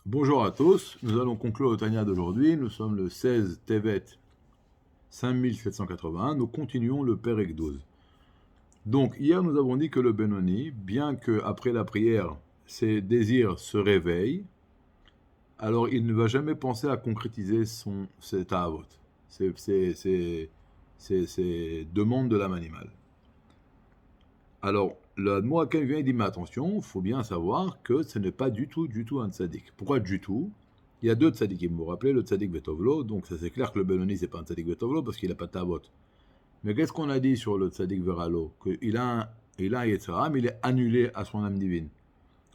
Bonjour à tous, nous allons conclure le Tanya d'aujourd'hui. Nous sommes le 16 Tevet 5781. Nous continuons le Perek 12. Donc, hier nous avons dit que le Benoni, bien qu'après la prière, ses désirs se réveillent, alors il ne va jamais penser à concrétiser ses ta'avot, ses demandes de l'âme animale. Alors, le Admoraken vient et dit, mais attention, il faut bien savoir que ce n'est pas du tout un tzaddik. Pourquoi du tout? Il y a deux tzaddikim, vous vous rappelez, le tzaddik Betovlo, donc ça c'est clair que le Benoni c'est pas un tzaddik Betovlo parce qu'il n'a pas de ta'avot. Mais qu'est-ce qu'on a dit sur le tzaddik Veralo? Qu'il a un Yetzirah, mais il est annulé à son âme divine.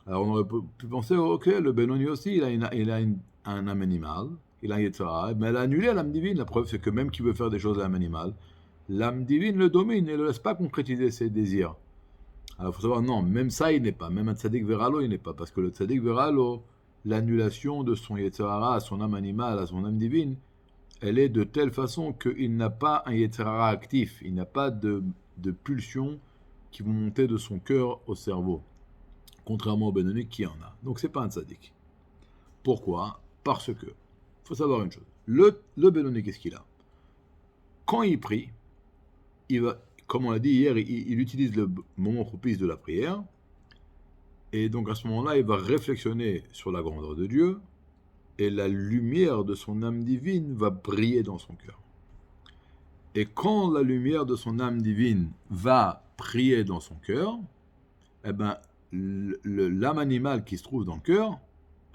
Alors on aurait pu penser, ok, le Benoni aussi, un âme animale, il a un Yetzirah, mais elle a annulé à l'âme divine. La preuve c'est que même qu'il veut faire des choses à l'âme animale, l'âme divine le domine et ne le laisse pas concrétiser ses désirs. Alors il faut savoir, non, même ça il n'est pas, même un tzaddik Veralo il n'est pas, parce que le tzaddik Veralo, l'annulation de son Yetzirah à son âme animale, à son âme divine, elle est de telle façon qu'il n'a pas un Yetzirah actif, il n'a pas de pulsions qui vont monter de son cœur au cerveau, contrairement au Benoni qui en a. Donc c'est pas un tzaddik. Pourquoi? Parce que, il faut savoir une chose, le Benoni qu'est-ce qu'il a? Quand il prie, il va, comme on l'a dit hier, il utilise le moment propice de la prière, et donc à ce moment-là, il va réflexionner sur la grandeur de Dieu, et la lumière de son âme divine va briller dans son cœur. Et quand la lumière de son âme divine va briller dans son cœur, eh ben, l'âme animale qui se trouve dans le cœur,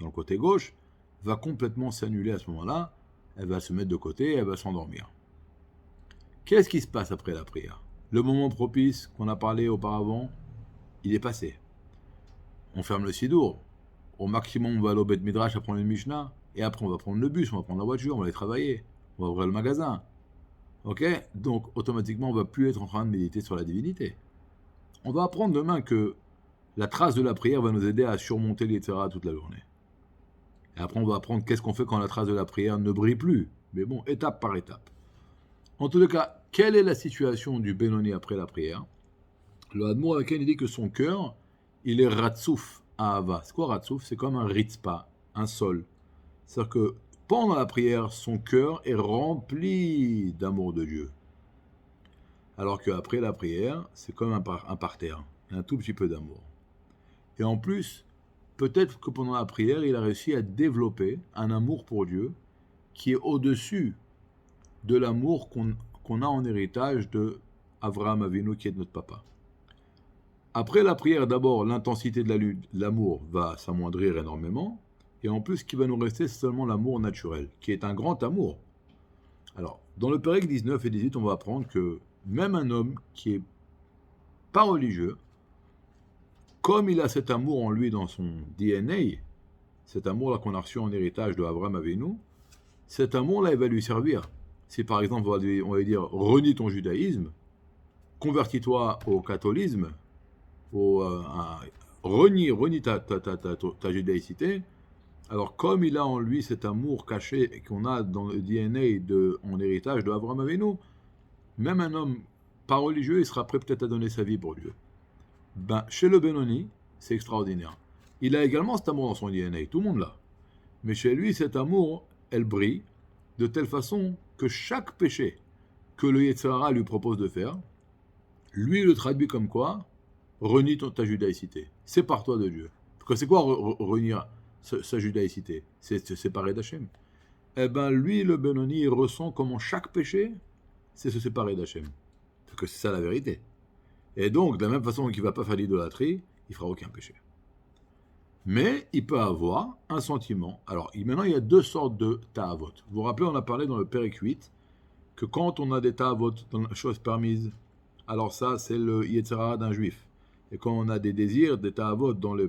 dans le côté gauche, va complètement s'annuler à ce moment-là, elle va se mettre de côté, elle va s'endormir. Qu'est-ce qui se passe après la prière? Le moment propice qu'on a parlé auparavant, il est passé. On ferme le sidour. Au maximum, on va aller au Beth Midrash à prendre une Mishnah. Et après, on va prendre le bus, on va prendre la voiture, on va aller travailler. On va ouvrir le magasin. Ok? Donc, automatiquement, on va plus être en train de méditer sur la divinité. On va apprendre demain que la trace de la prière va nous aider à surmonter les terras toute la journée. Et après, on va apprendre qu'est-ce qu'on fait quand la trace de la prière ne brille plus. Mais bon, étape par étape. En tout cas, quelle est la situation du Benoni après la prière? Le Hadmour avec il dit que son cœur, il est ratsouf à Ava. C'est quoi ratsouf? C'est comme un ritzpa, un sol. C'est-à-dire que pendant la prière, son cœur est rempli d'amour de Dieu. Alors qu'après la prière, c'est comme un parterre, un tout petit peu d'amour. Et en plus, peut-être que pendant la prière, il a réussi à développer un amour pour Dieu qui est au-dessus de l'amour qu'on a en héritage de Avraham Avinu qui est notre papa. Après la prière, d'abord, l'intensité de l'amour va s'amoindrir énormément. Et en plus, ce qui va nous rester, c'est seulement l'amour naturel, qui est un grand amour. Alors, dans le Pérec 19 et 18, on va apprendre que même un homme qui est pas religieux, comme il a cet amour en lui dans son DNA, cet amour-là qu'on a reçu en héritage de Abraham Avinu, cet amour-là, il va lui servir. Si par exemple, on va lui dire, renie ton judaïsme, convertis-toi au catholisme, renie ta judaïcité, alors comme il a en lui cet amour caché qu'on a dans le DNA en héritage de Abraham Avinu, même un homme pas religieux, il sera prêt peut-être à donner sa vie pour Dieu. Ben, chez le Benoni, c'est extraordinaire. Il a également cet amour dans son DNA, tout le monde l'a. Mais chez lui, cet amour, elle brille de telle façon que chaque péché que le Yetzirah lui propose de faire, lui le traduit comme quoi? Renie ta judaïcité. Sépare-toi de Dieu. Parce que c'est quoi renier sa judaïcité? C'est se séparer d'Hachem. Eh bien, lui, le Benoni, il ressent comment chaque péché, c'est se séparer d'Hachem. Parce que c'est ça la vérité. Et donc, de la même façon qu'il ne va pas faire l'idolâtrie, il ne fera aucun péché. Mais il peut avoir un sentiment. Alors, maintenant, il y a deux sortes de ta'avot. Vous vous rappelez, on a parlé dans le Pérek 8 que quand on a des ta'avot dans la chose permise, alors ça, c'est le Yetzirah d'un juif. Et quand on a des désirs, des ta'avot dans les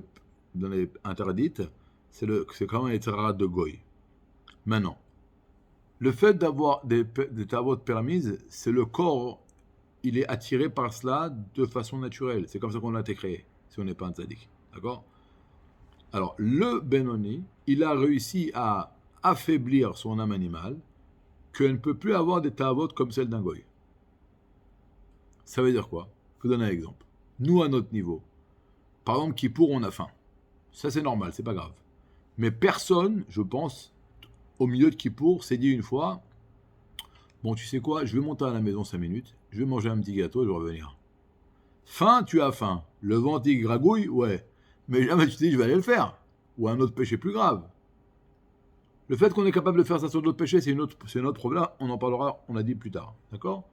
interdites, c'est quand même un Yetzirah de Goy. Maintenant, le fait d'avoir des ta'avot permises, c'est le corps, il est attiré par cela de façon naturelle. C'est comme ça qu'on a été créé, si on n'est pas un tzaddik. D'accord? Alors, le Benoni, il a réussi à affaiblir son âme animale, qu'elle ne peut plus avoir des ta'avot comme celle d'un goy. Ça veut dire quoi? Je vous donne un exemple. Nous, à notre niveau, par exemple, Kippour, on a faim. Ça, c'est normal, c'est pas grave. Mais personne, je pense, au milieu de Kippour, s'est dit une fois, bon, tu sais quoi, je vais monter à la maison 5 minutes, je vais manger un petit gâteau et je vais revenir. Faim, tu as faim. Le ventre il gragouille, ouais. Mais jamais tu te dis, je vais aller le faire. Ou un autre péché plus grave. Le fait qu'on est capable de faire ça sur d'autres péchés, c'est notre problème. On en parlera, on a dit plus tard. D'accord?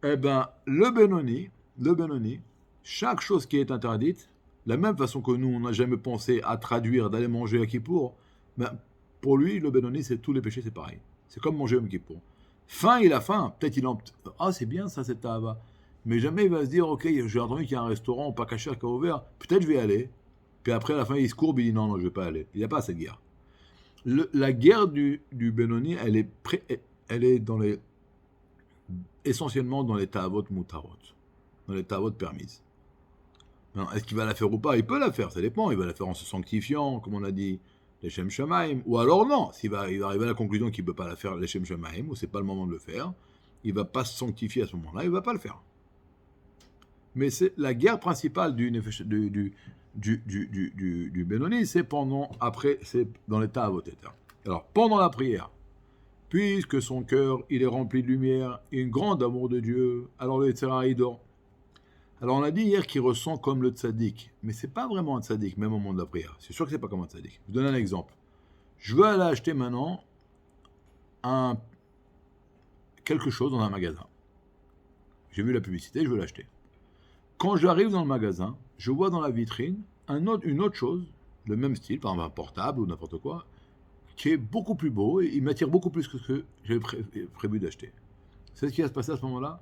Eh bien, le Benoni, chaque chose qui est interdite, la même façon que nous, on n'a jamais pensé à traduire, d'aller manger à Kippour, ben, pour lui, le Benoni, c'est tous les péchés, c'est pareil. C'est comme manger à Kippour. Faim, il a faim. Peut-être il en... Ah, c'est bien ça, c'est Tahava. Mais jamais il va se dire, ok, j'ai entendu qu'il y a un restaurant pas caché qui a ouvert, peut-être je vais y aller. Puis après, à la fin, il se courbe, il dit non, non, je vais pas aller. Il n'y a pas cette guerre. La guerre du Benoni, elle est essentiellement dans les Tahavot Mutarot, dans les Tahavot permises. Maintenant, est-ce qu'il va la faire ou pas? Il peut la faire, ça dépend. Il va la faire en se sanctifiant, comme on a dit, les Shem Shamaim. Ou alors non, il va arriver à la conclusion qu'il ne peut pas la faire, les Shem Shamaim, ou c'est pas le moment de le faire. Il ne va pas se sanctifier à ce moment-là, il ne va pas le faire. Mais c'est la guerre principale du Benoni, c'est c'est dans l'état avotéta. Alors, pendant la prière, puisque son cœur, il est rempli de lumière et un grand amour de Dieu, alors le Yetzirah, il dort. Alors, on a dit hier qu'il ressent comme le tzaddik, mais c'est pas vraiment un tzaddik, même au moment de la prière. C'est sûr que c'est pas comme un tzaddik. Je vous donne un exemple. Je veux aller acheter maintenant quelque chose dans un magasin. J'ai vu la publicité, je veux l'acheter. Quand j'arrive dans le magasin, je vois dans la vitrine une autre chose, le même style, par exemple un portable ou n'importe quoi, qui est beaucoup plus beau et il m'attire beaucoup plus que ce que j'avais prévu d'acheter. C'est ce qui va se passer à ce moment-là.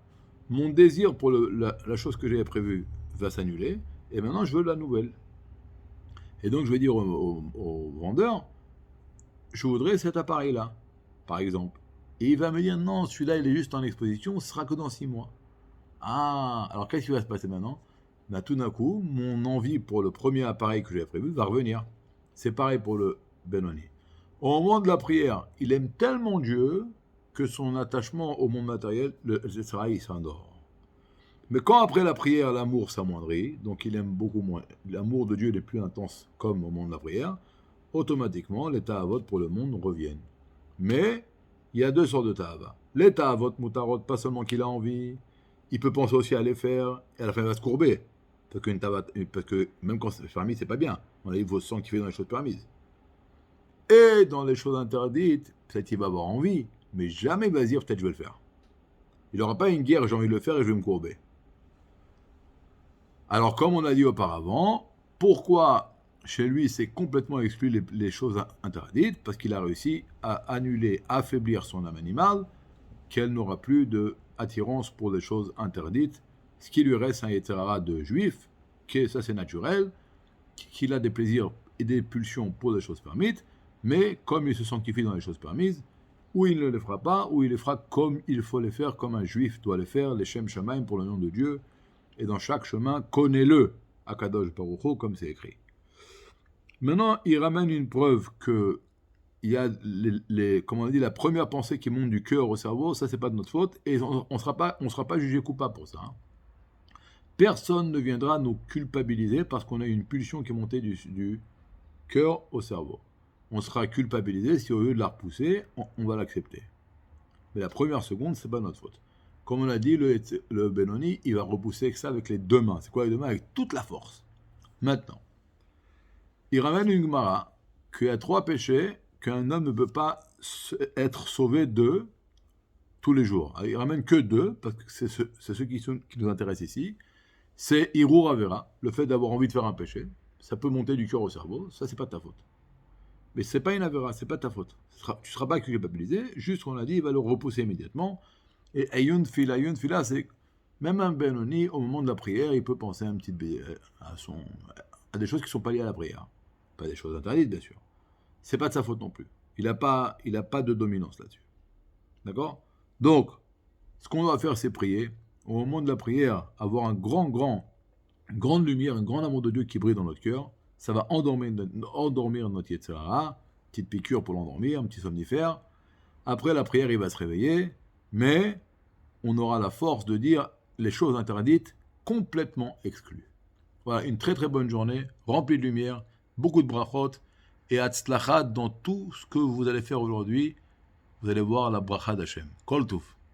Mon désir pour la chose que j'avais prévue va s'annuler et maintenant je veux la nouvelle. Et donc je vais dire au vendeur, je voudrais cet appareil-là, par exemple. Et il va me dire, non, celui-là il est juste en exposition, ce sera que dans 6 mois. Ah, alors qu'est-ce qui va se passer maintenant? Ben, tout d'un coup, mon envie pour le premier appareil que j'avais prévu va revenir. C'est pareil pour le Benoni. Au moment de la prière, il aime tellement Dieu que son attachement au monde matériel, il s'endort. Mais quand après la prière, l'amour s'amoindrit, donc il aime beaucoup moins, l'amour de Dieu est plus intense comme au moment de la prière, automatiquement, les ta'avot pour le monde reviennent. Mais il y a deux sortes de ta'ava. Les ta'avot mutarot, pas seulement qu'il a envie, il peut penser aussi à les faire, et à la fin il va se courber. Parce que même quand c'est permis, c'est pas bien. On a dit, il faut se sanctifier dans les choses permises. Et dans les choses interdites, peut-être qu'il va avoir envie, mais jamais il va se dire, peut-être je vais le faire. Il n'aura pas une guerre, j'ai envie de le faire et je vais me courber. Alors, comme on a dit auparavant, pourquoi chez lui c'est complètement exclu les choses interdites? Parce qu'il a réussi à annuler, affaiblir son âme animale, qu'elle n'aura plus de attirance pour des choses interdites, ce qui lui reste un Yetzirah de juif, ça c'est naturel, qu'il a des plaisirs et des pulsions pour des choses permises, mais comme il se sanctifie dans les choses permises, ou il ne les fera pas, ou il les fera comme il faut les faire, comme un juif doit les faire, les Shem Shamaim pour le nom de Dieu, et dans chaque chemin, connais-le, Akadosh Baruch Hu, comme c'est écrit. Maintenant, il ramène une preuve que il y a comme on a dit, la première pensée qui monte du cœur au cerveau, ça c'est pas de notre faute, et on ne sera pas jugé coupable pour ça. Hein. Personne ne viendra nous culpabiliser parce qu'on a une pulsion qui est montée du cœur au cerveau. On sera culpabilisé si au lieu de la repousser, on va l'accepter. Mais la première seconde, c'est pas notre faute. Comme on a dit, le Benoni, il va repousser ça avec les deux mains. C'est quoi les deux mains? Avec toute la force. Maintenant, il ramène une Gemara qu'il y a 3 péchés qu'un homme ne peut pas être sauvé d'eux tous les jours. Alors, il ramène que 2, parce que c'est ceux qui nous intéressent ici. C'est Hirur Avera, le fait d'avoir envie de faire un péché. Ça peut monter du cœur au cerveau, ça c'est pas ta faute. Mais c'est pas une Avera, c'est pas ta faute. Tu seras pas culpabilisé, juste qu'on a dit, il va le repousser immédiatement. Et Ayun Fila, c'est même un Benoni, au moment de la prière, il peut penser à des choses qui ne sont pas liées à la prière. Pas des choses interdites, bien sûr. C'est pas de sa faute non plus. Il n'a pas de dominance là-dessus. D'accord? Donc, ce qu'on doit faire, c'est prier. Au moment de la prière, avoir une grande lumière, un grand amour de Dieu qui brille dans notre cœur. Ça va endormir notre Yetzirah. Petite piqûre pour l'endormir, un petit somnifère. Après la prière, il va se réveiller. Mais on aura la force de dire les choses interdites complètement exclues. Voilà, une très très bonne journée, remplie de lumière, beaucoup de brachot. et Hatzlacha dans tout ce que vous allez faire aujourd'hui. Vous allez voir la bracha d'Hachem. Kol Touf.